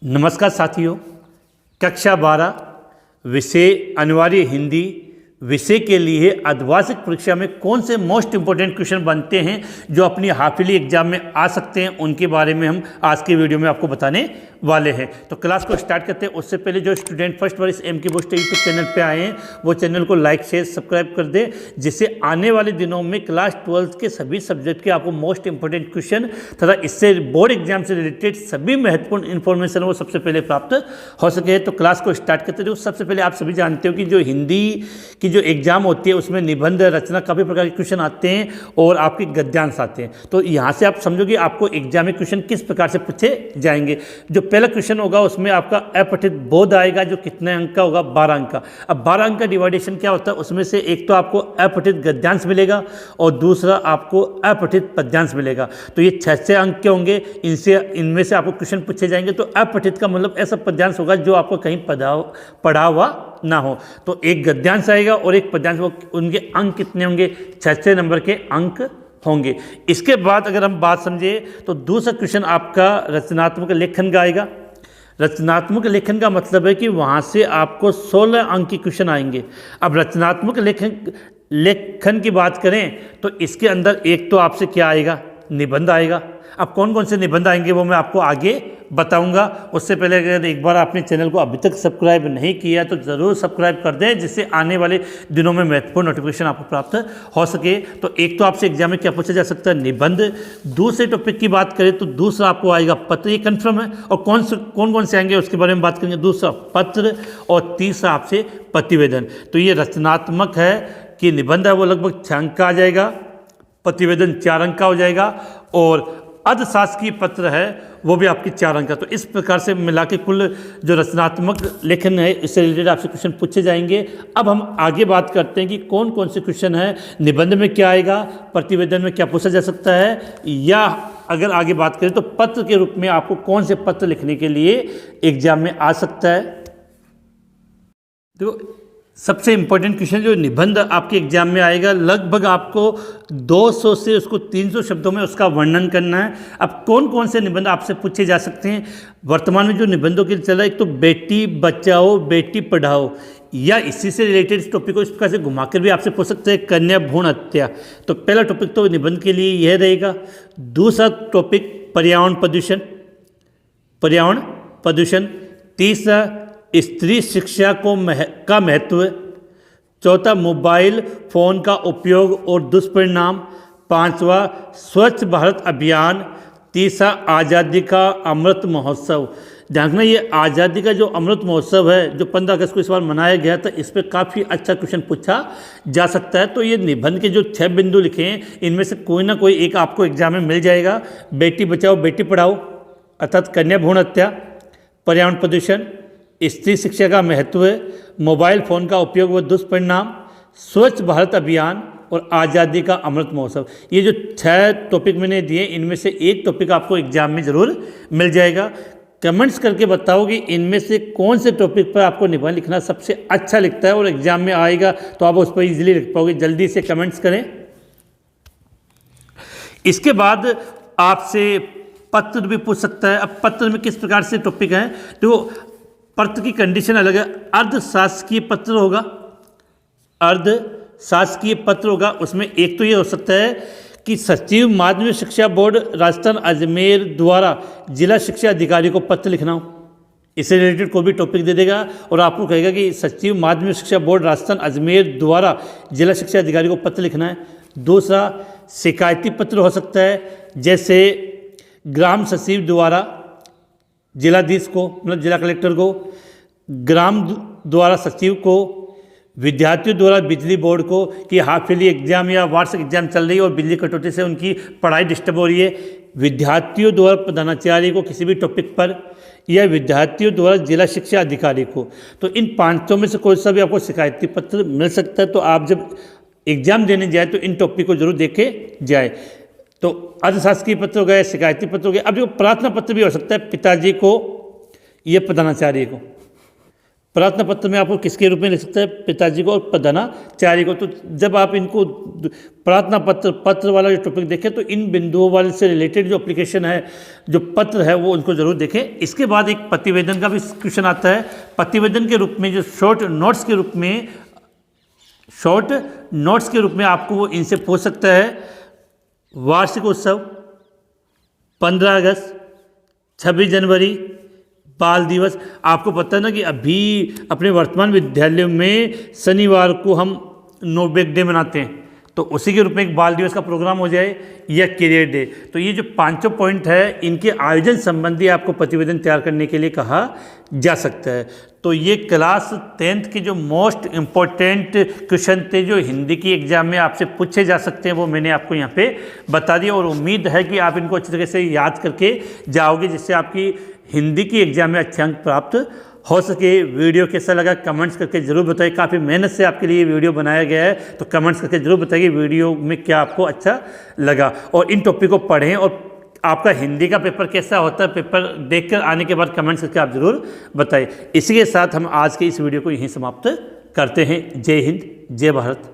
नमस्कार साथियों, कक्षा 12 विषय अनिवार्य हिंदी विषय के लिए अर्धवार्षिक परीक्षा में कौन से मोस्ट इंपॉर्टेंट क्वेश्चन बनते हैं जो अपनी हाफ ईयरली एग्जाम में आ सकते हैं, उनके बारे में हम आज के वीडियो में आपको बताने वाले हैं। तो क्लास को स्टार्ट करते हैं। उससे पहले जो स्टूडेंट फर्स्ट बार इस एमके बूस्टर यूट्यूब चैनल पे आए हैं वो चैनल को लाइक शेयर सब्सक्राइब कर दें, जिससे आने वाले दिनों में क्लास 12 के सभी सब्जेक्ट के आपको मोस्ट इंपॉर्टेंट क्वेश्चन तथा इससे बोर्ड एग्जाम से रिलेटेड सभी महत्वपूर्ण इन्फॉर्मेशन वो सबसे पहले प्राप्त हो सके। तो क्लास को स्टार्ट करते हैं। सबसे पहले आप सभी जानते हो कि जो हिंदी की जो एग्जाम होती है उसमें निबंध रचना काफ़ी प्रकार के क्वेश्चन आते हैं और आपके गद्यांश आते हैं। तो यहाँ से आप समझोगे आपको एग्जाम में क्वेश्चन किस प्रकार से पूछे जाएंगे। जो पहला क्वेश्चन होगा उसमें आपका अपठित बोध आएगा, जो कितने अंक का होगा, 12 अंक का। अब 12 अंक का डिवाइडेशन क्या होता है, उसमें से एक तो आपको अपठित गद्यांश मिलेगा और दूसरा आपको अपठित पद्यांश मिलेगा। तो ये 6 अंक के होंगे। इनमें से आपको क्वेश्चन पूछे जाएंगे। तो अपठित का मतलब ऐसा पद्यांश होगा जो आपको कहीं पढ़ा हुआ ना हो। तो एक गद्यांश आएगा और एक पद्यांश, उनके अंक कितने होंगे, 6 नंबर के अंक होंगे। इसके बाद अगर हम बात समझे तो दूसरा क्वेश्चन आपका रचनात्मक लेखन का आएगा। रचनात्मक लेखन का मतलब है कि वहाँ से आपको 16 अंक के क्वेश्चन आएंगे। अब रचनात्मक लेखन की बात करें तो इसके अंदर एक तो आपसे क्या आएगा, निबंध आएगा। अब कौन कौन से निबंध आएंगे वो मैं आपको आगे बताऊंगा। उससे पहले अगर एक बार आपने चैनल को अभी तक सब्सक्राइब नहीं किया तो ज़रूर सब्सक्राइब कर दें, जिससे आने वाले दिनों में महत्वपूर्ण नोटिफिकेशन आपको प्राप्त हो सके। तो एक तो आपसे एग्जाम में क्या पूछा जा सकता है, निबंध। दूसरे टॉपिक की बात करें तो दूसरा आपको आएगा पत्र, ये कन्फर्म है। और कौन से आएंगे उसके बारे में बात करेंगे। दूसरा पत्र और तीसरा आपसे प्रतिवेदन। तो ये रचनात्मक है कि निबंध है वो लगभग 6 अंक का आ जाएगा, प्रतिवेदन 4 अंक का हो जाएगा और अर्धशासकीय पत्र है वो भी आपकी 4 अंक का। तो इस प्रकार से मिला के कुल जो रचनात्मक लेखन है इससे रिलेटेड आपसे क्वेश्चन पूछे जाएंगे। अब हम आगे बात करते हैं कि कौन कौन से क्वेश्चन है, निबंध में क्या आएगा, प्रतिवेदन में क्या पूछा जा सकता है, या अगर आगे बात करें तो पत्र के रूप में आपको कौन से पत्र लिखने के लिए एग्जाम में आ सकता है। तो सबसे इम्पोर्टेंट क्वेश्चन जो निबंध आपके एग्जाम में आएगा, लगभग आपको 200 से उसको 300 शब्दों में उसका वर्णन करना है। अब कौन कौन से निबंध आपसे पूछे जा सकते हैं वर्तमान में जो निबंधों के लिए चल रहा है, एक तो बेटी बचाओ बेटी पढ़ाओ, या इसी से रिलेटेड इस टॉपिक को इस प्रकार से घुमाकर भी आपसे पूछ सकते हैं, कन्या भ्रूण हत्या। तो पहला टॉपिक तो निबंध के लिए यह रहेगा। दूसरा टॉपिक पर्यावरण प्रदूषण। तीसरा स्त्री शिक्षा का महत्व। चौथा मोबाइल फ़ोन का उपयोग और दुष्परिणाम। 5वां स्वच्छ भारत अभियान। तीसरा आज़ादी का अमृत महोत्सव। ध्यान रखना, ये आज़ादी का जो अमृत महोत्सव है जो 15 अगस्त को इस बार मनाया गया था, इस पर काफ़ी अच्छा क्वेश्चन पूछा जा सकता है। तो ये निबंध के जो 6 बिंदु लिखे हैं इनमें से कोई ना कोई एक आपको एग्जाम में मिल जाएगा। बेटी बचाओ बेटी पढ़ाओ अर्थात कन्या भ्रूण हत्या, पर्यावरण प्रदूषण, स्त्री शिक्षा का महत्व, मोबाइल फ़ोन का उपयोग व दुष्परिणाम, स्वच्छ भारत अभियान और आज़ादी का अमृत महोत्सव। ये जो 6 टॉपिक मैंने दिए इनमें से एक टॉपिक आपको एग्जाम में ज़रूर मिल जाएगा। कमेंट्स करके बताओ कि इनमें से कौन से टॉपिक पर आपको निबंध लिखना सबसे अच्छा लगता है और एग्जाम में आएगा तो आप उस पर ईजिली लिख पाओगे। जल्दी से कमेंट्स करें। इसके बाद आपसे पत्र भी पूछ सकता है। अब पत्र में किस प्रकार से टॉपिक है, तो पत्र की कंडीशन अलग है। अर्धशासकीय पत्र होगा। उसमें एक तो ये हो सकता है कि सचिव माध्यमिक शिक्षा बोर्ड राजस्थान अजमेर द्वारा जिला शिक्षा अधिकारी को पत्र लिखना हो, इससे रिलेटेड कोई भी टॉपिक दे देगा और आपको कहेगा कि सचिव माध्यमिक शिक्षा बोर्ड राजस्थान अजमेर द्वारा जिला शिक्षा अधिकारी को पत्र लिखना है। दूसरा शिकायती पत्र हो सकता है, जैसे ग्राम सचिव द्वारा जिलाधीश को मतलब जिला कलेक्टर को, ग्राम द्वारा सचिव को, विद्यार्थियों द्वारा बिजली बोर्ड को कि हाफ ईयरली एग्जाम या वार्षिक एग्जाम चल रही है और बिजली कटौती से उनकी पढ़ाई डिस्टर्ब हो रही है, विद्यार्थियों द्वारा प्रधानाचार्य को किसी भी टॉपिक पर, या विद्यार्थियों द्वारा जिला शिक्षा अधिकारी को। तो इन 5 में से कोई सा भी आपको शिकायती पत्र मिल सकता है। तो आप जब एग्जाम देने जाए तो इन टॉपिक को जरूर देखे जाए। तो अर्धशासकीय पत्र हो गए, शिकायती पत्र हो गए। अब जो प्रार्थना पत्र भी हो सकता है, पिताजी को या प्रधानाचार्य को। प्रार्थना पत्र में आपको किसके रूप में लिख सकते हैं, पिताजी को और प्रधानाचार्य को। तो जब आप इनको प्रार्थना पत्र वाला जो टॉपिक देखें तो इन बिंदुओं वाले से रिलेटेड जो एप्लीकेशन है, जो पत्र है, वो उनको जरूर देखें। इसके बाद एक प्रतिवेदन का भी क्वेश्चन आता है। प्रतिवेदन के रूप में जो शॉर्ट नोट्स के रूप में आपको वो इनसे पूछ सकता है। वार्षिक उत्सव, 15 अगस्त, 26 जनवरी, बाल दिवस। आपको पता है ना कि अभी अपने वर्तमान विद्यालयों में शनिवार को हम नो बैग डे मनाते हैं, तो उसी के रूप में एक बाल दिवस का प्रोग्राम हो जाए या करियर डे। तो ये जो 5 पॉइंट है, इनके आयोजन संबंधी आपको प्रतिवेदन तैयार करने के लिए कहा जा सकता है। तो ये क्लास 10th के जो मोस्ट इम्पोर्टेंट क्वेश्चन थे जो हिंदी की एग्जाम में आपसे पूछे जा सकते हैं, वो मैंने आपको यहाँ पे बता दिया। और उम्मीद है कि आप इनको अच्छी तरह से याद करके जाओगे, जिससे आपकी हिंदी की एग्जाम में अच्छे अंक प्राप्त हो सके। वीडियो कैसा लगा कमेंट्स करके ज़रूर बताइए। काफ़ी मेहनत से आपके लिए वीडियो बनाया गया है, तो कमेंट्स करके ज़रूर बताइए वीडियो में क्या आपको अच्छा लगा। और इन टॉपिक को पढ़ें, और आपका हिंदी का पेपर कैसा होता है, पेपर देखकर आने के बाद कमेंट्स करके आप ज़रूर बताइए। इसी के साथ हम आज के इस वीडियो को यहीं समाप्त करते हैं। जय हिंद, जय भारत।